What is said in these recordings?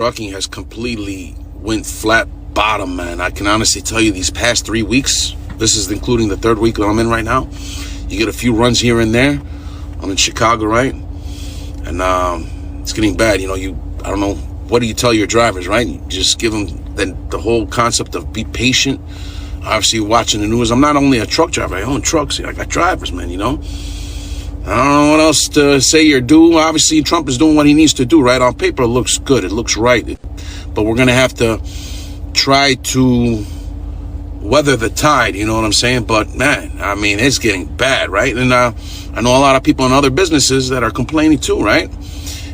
Trucking has completely went flat bottom, man. I can honestly tell you these past 3 weeks, this is including the third week that I'm in right now, you get a few runs here and there. I'm in Chicago, right? And it's getting bad. I don't know, what do you tell your drivers, right? You just give them the whole concept of be patient. Obviously, watching the news, I'm not only a truck driver, I own trucks. I got drivers, man, I don't know what else to say or do. Obviously, Trump is doing what he needs to do, right? On paper, it looks good. It looks right. But we're going to have to try to weather the tide, you know what I'm saying? But, man, it's getting bad, right? And I know a lot of people in other businesses that are complaining too, right?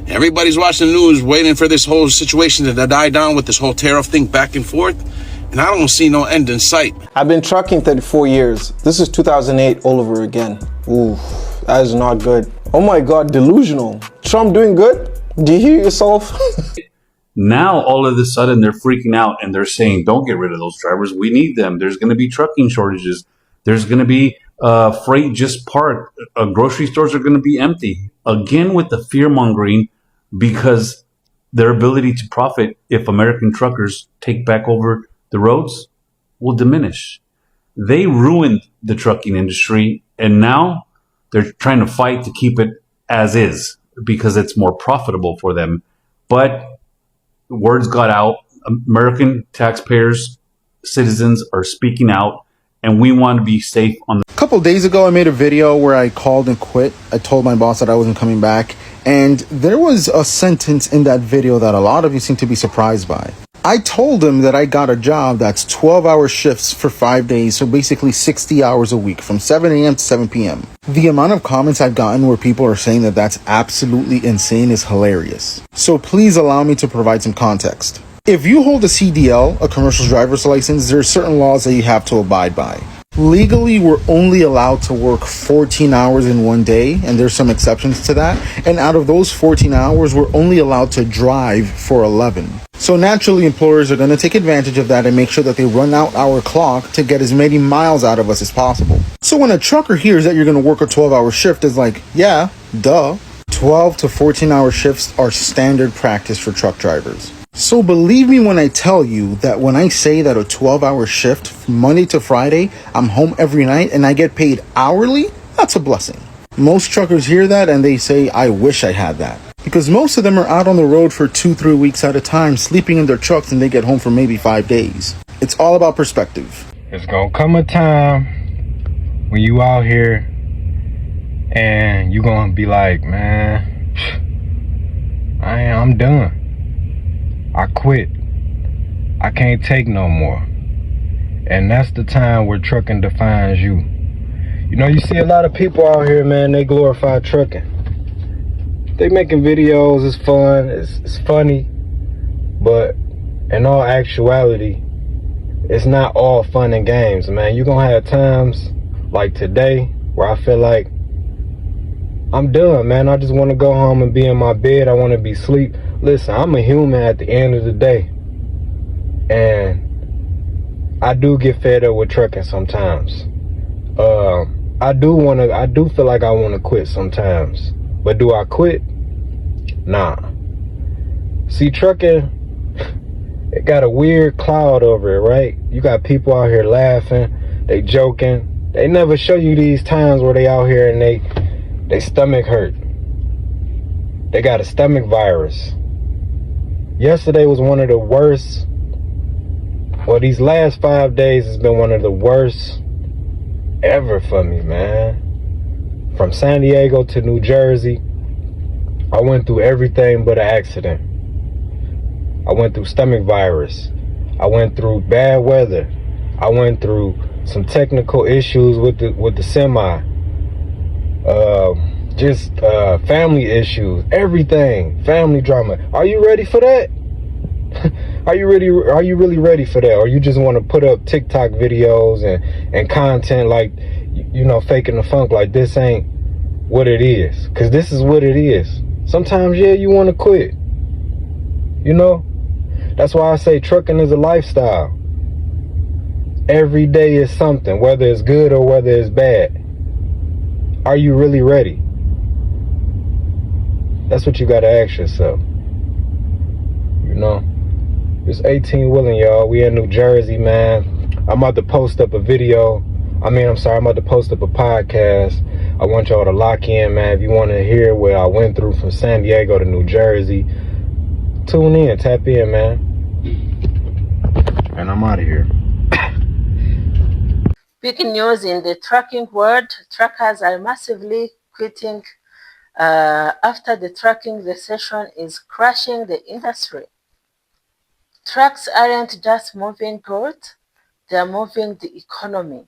Everybody's watching the news, waiting for this whole situation to die down with this whole tariff thing back and forth. And I don't see no end in sight. I've been trucking 34 years. This is 2008 all over again. Ooh, that is not good. Oh my God, delusional. Trump doing good? Do you hear yourself? Now, all of a sudden, they're freaking out and they're saying, don't get rid of those drivers. We need them. There's going to be trucking shortages. There's going to be freight just parked. Grocery stores are going to be empty. Again, with the fear mongering, because their ability to profit if American truckers take back over the roads will diminish. They ruined the trucking industry, and now they're trying to fight to keep it as is because it's more profitable for them. But words got out. American taxpayers, citizens are speaking out, and we want to be safe on the... A couple days ago, I made a video where I called and quit. I told my boss that I wasn't coming back, and there was a sentence in that video that a lot of you seem to be surprised by. I told him that I got a job that's 12-hour shifts for 5 days, so basically 60 hours a week from 7 a.m. to 7 p.m. The amount of comments I've gotten where people are saying that that's absolutely insane is hilarious. So please allow me to provide some context. If you hold a CDL, a commercial driver's license, there are certain laws that you have to abide by. Legally, we're only allowed to work 14 hours in one day, and there's some exceptions to that. And out of those 14 hours, we're only allowed to drive for 11. So naturally, employers are going to take advantage of that and make sure that they run out our clock to get as many miles out of us as possible. So when a trucker hears that you're going to work a 12-hour shift, it's like, yeah, duh. 12 to 14-hour shifts are standard practice for truck drivers. So believe me when I tell you that when I say that a 12-hour shift, Monday to Friday, I'm home every night and I get paid hourly, that's a blessing. Most truckers hear that and they say, I wish I had that. Because most of them are out on the road for 2-3 weeks at a time, sleeping in their trucks, and they get home for maybe 5 days. It's all about perspective. It's gonna come a time when you out here and you gonna be like, man, I'm done. I quit. I can't take no more. And that's the time where trucking defines you. You see a lot of people out here, man, they glorify trucking. They making videos, it's fun, it's funny, but in all actuality, it's not all fun and games, man. You're gonna have times like today where I feel like I'm done, man. I just want to go home and be in my bed. I want to be asleep. Listen, I'm a human at the end of the day, and I do get fed up with trucking sometimes. I do feel like I want to quit sometimes, but do I quit? Nah. See, trucking, it got a weird cloud over it, right? You got people out here laughing, they joking. They never show you these times where they out here and they stomach hurt. They got a stomach virus. Yesterday was one of the worst. Well, these last 5 days has been one of the worst ever for me, man. From San Diego to New Jersey, I went through everything but an accident. I went through stomach virus. I went through bad weather. I went through some technical issues with the semi. Family issues, everything, family drama. Are you ready for that? Are you really ready for that? Or you just want to put up TikTok videos and content like, faking the funk like this ain't what it is? Because this is what it is. Sometimes, yeah, you want to quit. That's why I say trucking is a lifestyle. Every day is something, whether it's good or whether it's bad. Are you really ready? That's what you got to ask yourself. You know, it's 18 wheeling, y'all. We in New Jersey, man. I'm about to post up a video. I'm about to post up a podcast. I want y'all to lock in, man. If you want to hear what I went through from San Diego to New Jersey, tune in, tap in, man. And I'm out of here. Big news in the trucking world. Truckers are massively quitting after the trucking recession is crashing the industry. Trucks aren't just moving goods, they're moving the economy.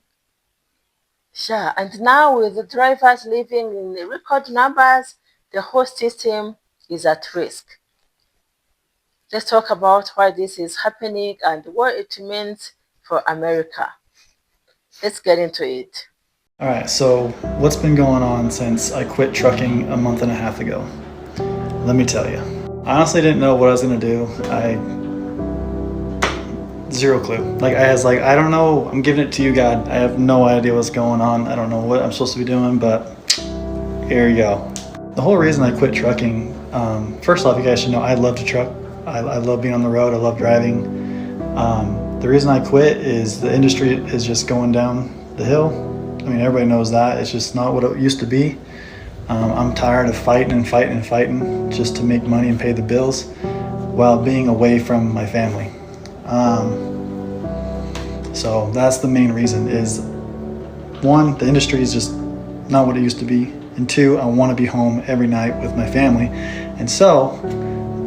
Sure. And now with the drivers leaving in record numbers, the whole system is at risk. Let's talk about why this is happening and what it means for America. Let's get into it. All right, so what's been going on since I quit trucking a month and a half ago? Let me tell you. I honestly didn't know what I was gonna do. Zero clue. I don't know, I'm giving it to you, God. I have no idea what's going on. I don't know what I'm supposed to be doing, but here you go. The whole reason I quit trucking, first off, you guys should know I love to truck. I love being on the road, I love driving. The reason I quit is the industry is just going down the hill. I mean, everybody knows that. It's just not what it used to be. I'm tired of fighting just to make money and pay the bills while being away from my family. So that's the main reason is, one, the industry is just not what it used to be. And two, I want to be home every night with my family. And so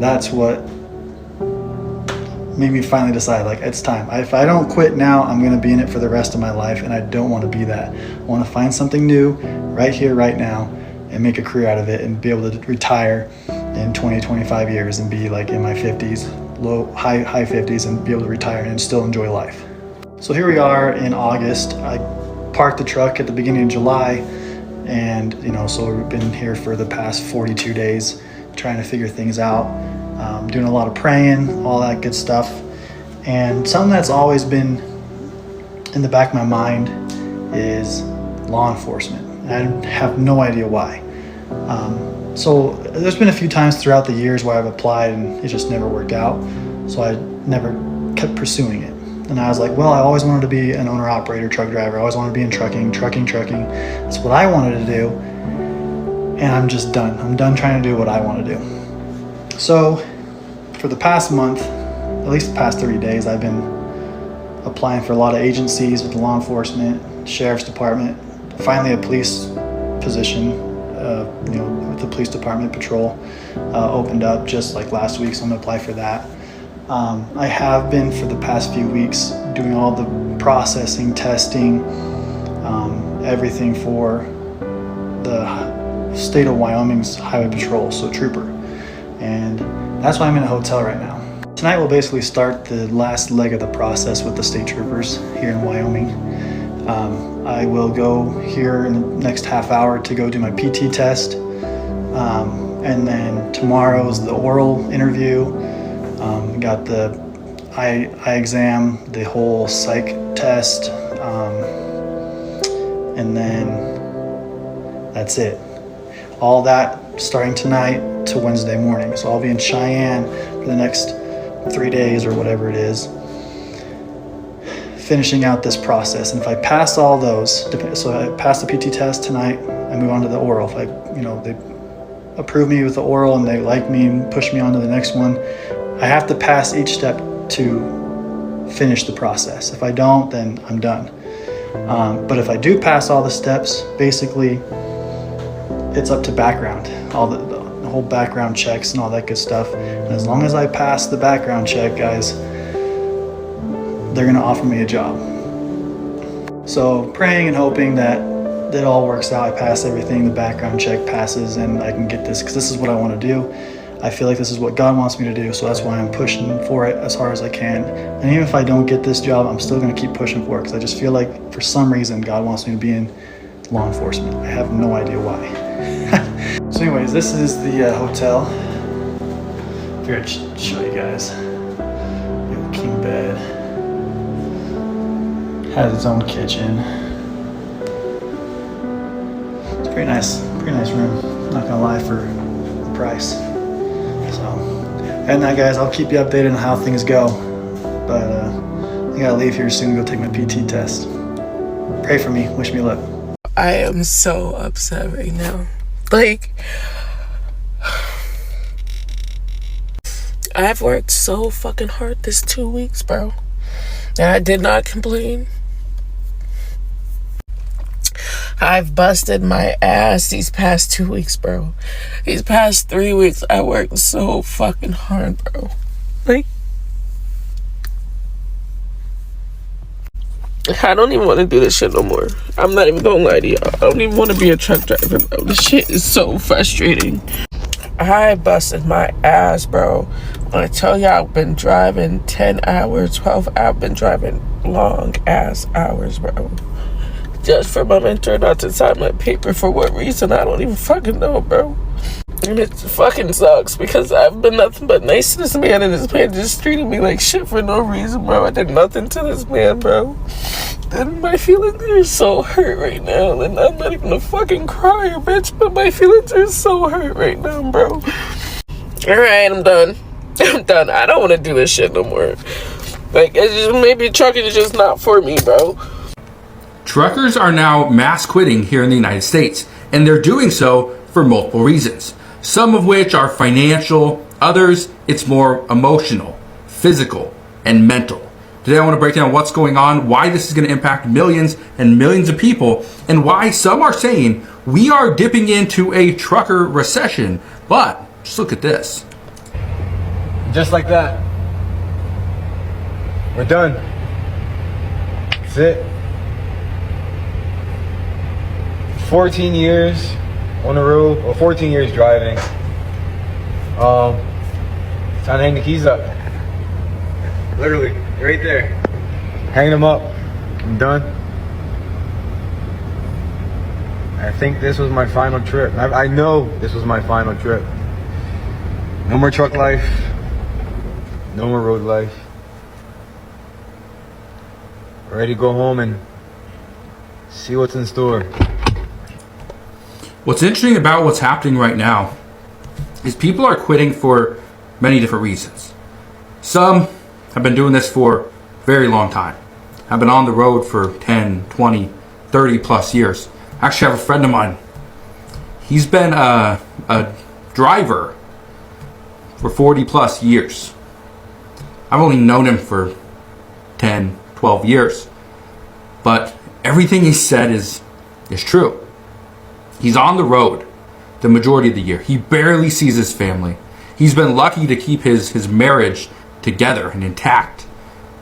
that's what made me finally decide, like, it's time. If I don't quit now, I'm going to be in it for the rest of my life, and I don't want to be that. I want to find something new right here, right now, and make a career out of it and be able to retire in 20, 25 years and be like in my 50s, high 50s, and be able to retire and still enjoy life. So here we are in August. I parked the truck at the beginning of July, and so we've been here for the past 42 days trying to figure things out. Doing a lot of praying, all that good stuff. And something that's always been in the back of my mind is law enforcement. And I have no idea why. So there's been a few times throughout the years where I've applied and it just never worked out. So I never kept pursuing it. And I was like, well, I always wanted to be an owner-operator truck driver. I always wanted to be in trucking. That's what I wanted to do. And I'm just done. I'm done trying to do what I want to do. So for the past month, at least the past 30 days, I've been applying for a lot of agencies with law enforcement, sheriff's department, finally a police position, with the police department patrol opened up just like last week, so I'm gonna apply for that. I have been for the past few weeks doing all the processing, testing, everything for the state of Wyoming's highway patrol, so trooper. And that's why I'm in a hotel right now. Tonight we'll basically start the last leg of the process with the state troopers here in Wyoming. I will go here in the next half hour to go do my PT test. And then tomorrow's the oral interview. Got the eye exam, the whole psych test. And then that's it. All that starting tonight to Wednesday morning. So I'll be in Cheyenne for the next 3 days or whatever it is, finishing out this process. And if I pass all those, so I pass the PT test tonight, I move on to the oral. If they approve me with the oral and they like me and push me on to the next one, I have to pass each step to finish the process. If I don't, then I'm done. But if I do pass all the steps, basically it's up to background, all the whole background checks and all that good stuff. And as long as I pass the background check, guys, they're gonna offer me a job. So praying and hoping that it all works out. I pass everything, the background check passes, and I can get this, because this is what I want to do. I feel like this is what God wants me to do, so that's why I'm pushing for it as hard as I can. And even if I don't get this job, I'm still gonna keep pushing for it, because I just feel like for some reason God wants me to be in law enforcement. I have no idea why. So anyways, this is the hotel. Figured I'd show you guys. Little king bed. Has its own kitchen. It's pretty nice room. Not gonna lie, for the price. So And that, guys, I'll keep you updated on how things go. But I gotta leave here soon to go take my PT test. Pray for me. Wish me luck. I am so upset right now. Like, I've worked so fucking hard this 2 weeks, bro. And I did not complain. I've busted my ass these past 2 weeks, bro. These past 3 weeks, I worked so fucking hard, bro. Like, I don't even want to do this shit no more. I'm not even gonna lie to y'all. I don't even want to be a truck driver, bro. This shit is so frustrating. I busted my ass, bro. When I tell y'all I've been driving 10 hours, 12 hours, I've been driving long ass hours, bro. Just for my mentor not to sign my paper for what reason, I don't even fucking know, bro. And it fucking sucks because I've been nothing but nice to this man, and this man just treated me like shit for no reason, bro. I did nothing to this man, bro. And my feelings are so hurt right now, and I'm not even a fucking crier, bitch, but my feelings are so hurt right now, bro. Alright, I'm done. I'm done. I don't want to do this shit no more. Like, it's just, maybe trucking is just not for me, bro. Truckers are now mass quitting here in the United States, and they're doing so for multiple reasons. Some of which are financial, others it's more emotional, physical, and mental. Today I want to break down what's going on, why this is going to impact millions and millions of people, and why some are saying we are dipping into a trucker recession. But just look at this. Just like that. We're done. That's it. 14 years on the road, or 14 years driving. Time to hang the keys up. Literally, right there. Hang them up. I'm done. I think this was my final trip. I know this was my final trip. No more truck life. No more road life. Ready to go home and see what's in store. What's interesting about what's happening right now is people are quitting for many different reasons. Some have been doing this for a very long time. I've been on the road for 10, 20, 30 plus years. I actually have a friend of mine. He's been a driver for 40 plus years. I've only known him for 10, 12 years. But everything he said is true. He's on the road the majority of the year. He barely sees his family. He's been lucky to keep his marriage together and intact.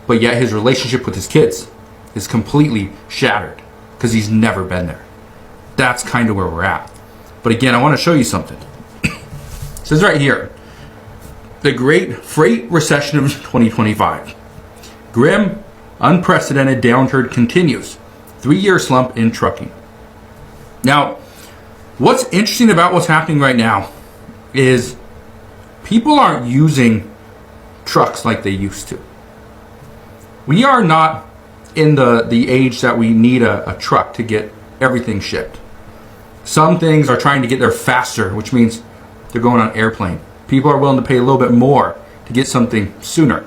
But yet his relationship with his kids is completely shattered because he's never been there. That's kind of where we're at. But again, I want to show you something. It says right here, the Great Freight Recession of 2025. Grim, unprecedented downturn continues. 3-year slump in trucking. Now, what's interesting about what's happening right now is people aren't using trucks like they used to. We are not in the age that we need a truck to get everything shipped. Some things are trying to get there faster, which means they're going on airplane. People are willing to pay a little bit more to get something sooner.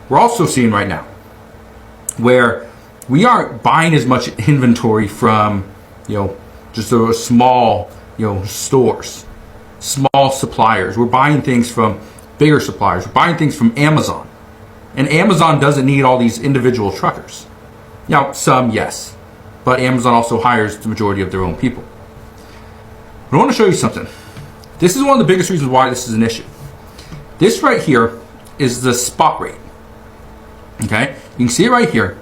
We're also seeing right now where we aren't buying as much inventory from, just a small, stores, small suppliers. We're buying things from bigger suppliers. We're buying things from Amazon. And Amazon doesn't need all these individual truckers. Now, some, yes. But Amazon also hires the majority of their own people. But I want to show you something. This is one of the biggest reasons why this is an issue. This right here is the spot rate. Okay? You can see it right here.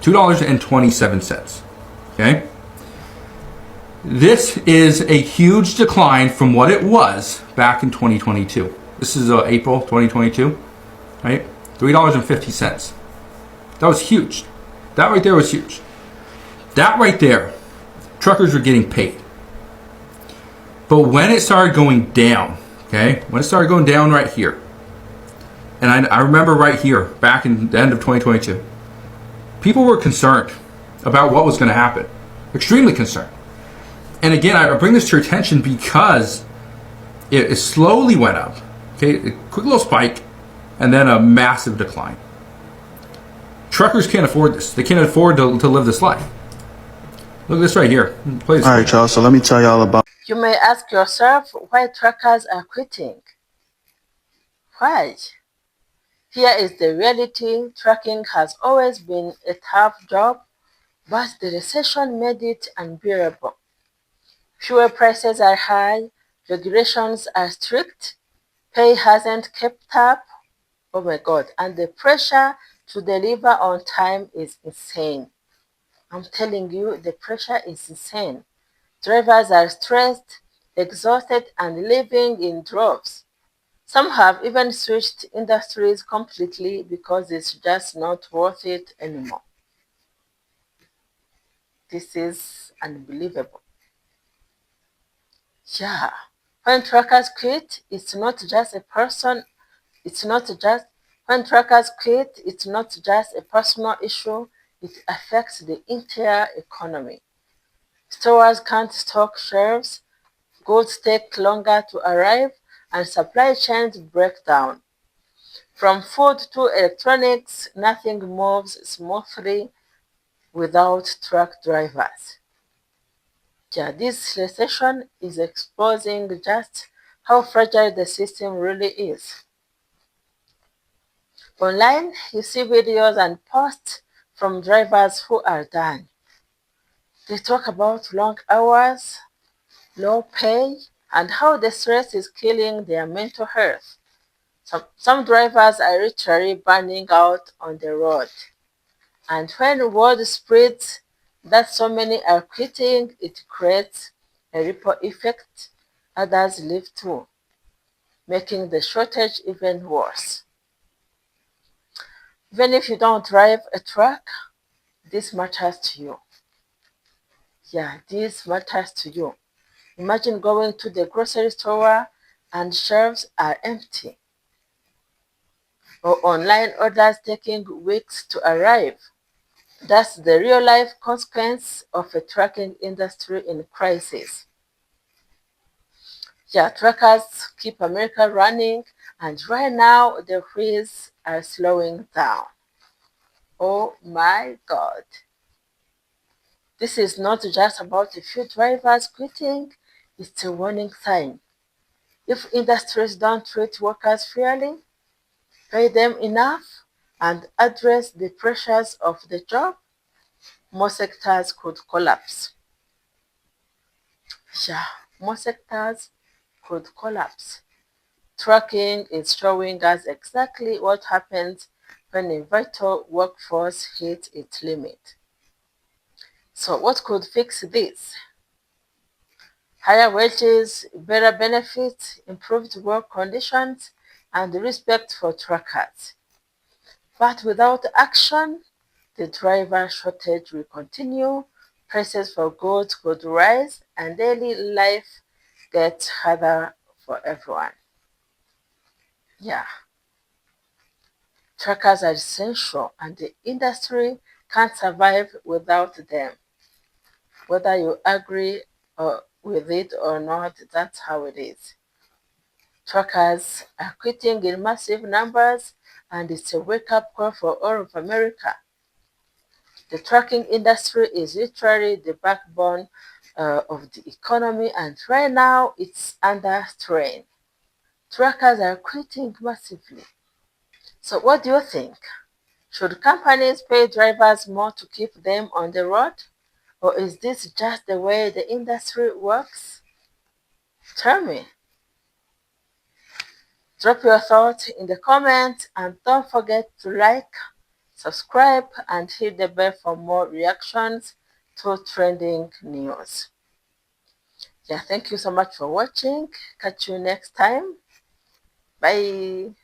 $2.27. Okay? This is a huge decline from what it was back in 2022. This is April 2022, right? $3.50. That was huge. That right there was huge. That right there, truckers were getting paid. But when it started going down, okay, when it started going down right here, and I remember right here, back in the end of 2022, people were concerned about what was going to happen. Extremely concerned. And again, I bring this to your attention because it slowly went up. Okay, it quick little spike, and then a massive decline. Truckers can't afford this. They can't afford to live this life. Look at this right here. All right, y'all. So let me tell y'all about. You may ask yourself why truckers are quitting. Why? Here is the reality. Trucking has always been a tough job, but the recession made it unbearable. Fuel prices are high, regulations are strict, pay hasn't kept up. Oh my God, and the pressure to deliver on time is insane. I'm telling you, the pressure is insane. Drivers are stressed, exhausted, and living in droves. Some have even switched industries completely because it's just not worth it anymore. This is unbelievable. Yeah. When truckers quit, it's not just a person, it's not just, when truckers quit, it's not just a personal issue, it affects the entire economy. Stores can't stock shelves, goods take longer to arrive, and supply chains break down. From food to electronics, nothing moves smoothly without truck drivers. Yeah, this recession is exposing just how fragile the system really is. Online, you see videos and posts from drivers who are done. They talk about long hours, low pay, and how the stress is killing their mental health. Some drivers are literally burning out on the road. And when word spreads that so many are quitting, it creates a ripple effect. Others leave too, making the shortage even worse. Even if you don't drive a truck, this matters to you. Yeah, this matters to you. Imagine going to the grocery store and shelves are empty, or online orders taking weeks to arrive. That's the real life consequence of a trucking industry in crisis. Yeah, truckers keep America running, and right now the wheels are slowing down. Oh my God. This is not just about a few drivers quitting, it's a warning sign. If industries don't treat workers fairly, pay them enough, and address the pressures of the job, most sectors could collapse. Yeah, most sectors could collapse. Tracking is showing us exactly what happens when a vital workforce hits its limit. So, what could fix this? Higher wages, better benefits, improved work conditions, and respect for truckers. But without action, the driver shortage will continue, prices for goods could rise, and daily life gets harder for everyone. Yeah, truckers are essential, and the industry can't survive without them. Whether you agree with it or not, that's how it is. Truckers are quitting in massive numbers, and it's a wake up call for all of America. The trucking industry is literally the backbone of the economy, and right now it's under strain. Truckers are quitting massively. So, what do you think? Should companies pay drivers more to keep them on the road? Or is this just the way the industry works? Tell me. Drop your thoughts in the comments and don't forget to like, subscribe, and hit the bell for more reactions to trending news. Yeah, thank you so much for watching. Catch you next time. Bye.